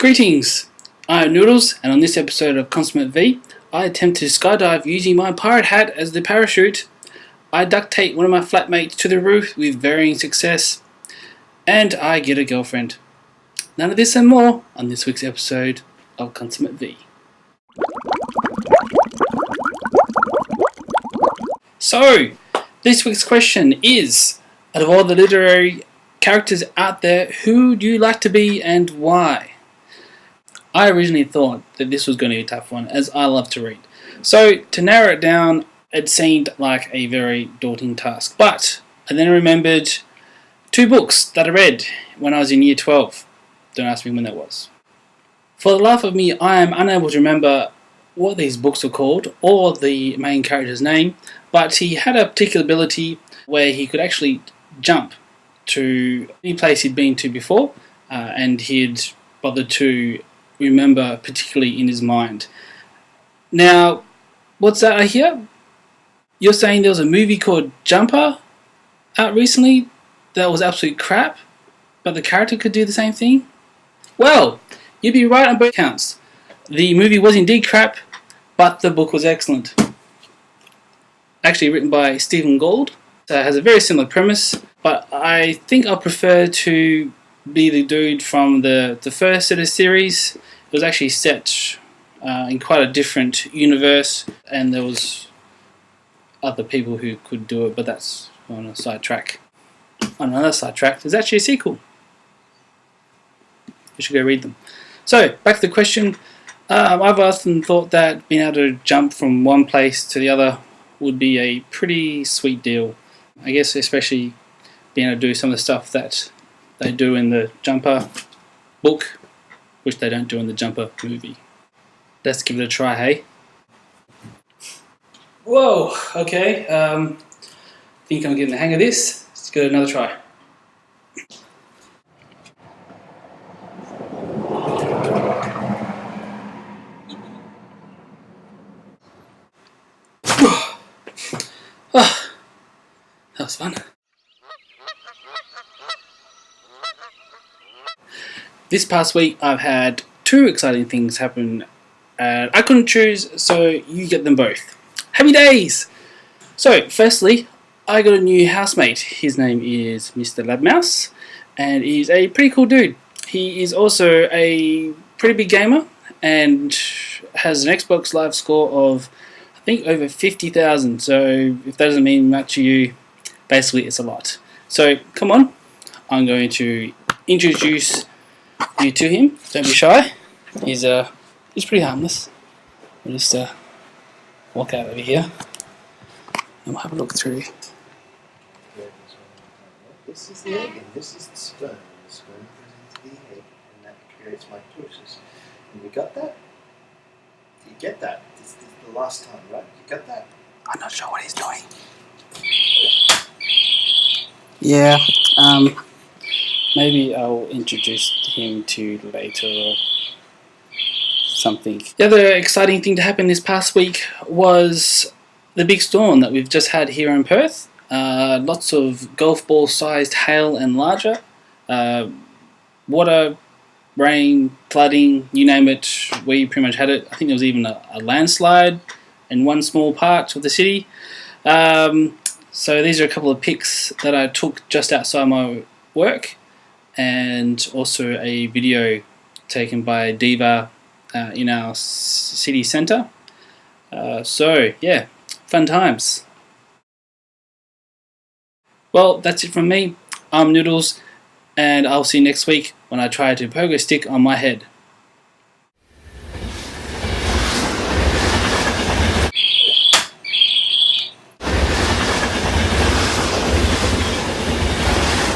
Greetings, I'm Noodlez, and on this episode of consummateV, I attempt to skydive using my pirate hat as the parachute. I duct tape one of my flatmates to the roof with varying success, and I get a girlfriend. None of this and more on this week's episode of consummateV. So, this week's question is, out of all the literary characters out there, who do you like to be and why? I originally thought that this was going to be a tough one, as I love to read. So, to narrow it down, it seemed like a very daunting task. But I then remembered two books that I read when I was in year 12. Don't ask me when that was. For the life of me, I am unable to remember what these books were called or the main character's name, but he had a particular ability where he could actually jump to any place he'd been to before, and he'd bothered to remember particularly in his mind. Now, what's that I hear? You're saying there was a movie called Jumper out recently that was absolute crap, but the character could do the same thing? Well, you'd be right on both counts. The movie was indeed crap, but the book was excellent. Actually written by Stephen Gould. It has a very similar premise, but I think I prefer to be the dude from the first set of series. It was actually set in quite a different universe, and there was other people who could do it, but that's on a sidetrack. On another sidetrack, there's actually a sequel. You should go read them. So, back to the question. I've often thought that being able to jump from one place to the other would be a pretty sweet deal. I guess especially being able to do some of the stuff that they do in the Jumper book, which they don't do in the Jumper movie. Let's give it a try, hey? Whoa, okay. Think I'm getting the hang of this. Let's give it another try. That was fun. This past week I've had two exciting things happen. I couldn't choose, so you get them both. Happy days! So, firstly, I got a new housemate. His name is Mr. Labmouse, and he's a pretty cool dude. He is also a pretty big gamer and has an Xbox Live score of, I think, over 50,000. So, if that doesn't mean much to you, basically it's a lot. So, come on. I'm going to introduce you to him. Don't be shy. He's pretty harmless. We'll just walk out over here and we'll have a look through. This is the egg and this is the sperm. The sperm goes into the egg and that creates mitosis. And we got that? You get that? This is the last time, right? You got that? I'm not sure what he's doing. Yeah, maybe I'll introduce him to you later or something. The other exciting thing to happen this past week was the big storm that we've just had here in Perth. Lots of golf ball sized hail and larger. Water, rain, flooding, you name it, we pretty much had it. I think there was even a landslide in one small part of the city. So these are a couple of pics that I took just outside my work, and also a video taken by Diva in our city centre. So yeah, fun times. Well, that's it from me. I'm Noodlez, and I'll see you next week when I try to pogo stick on my head.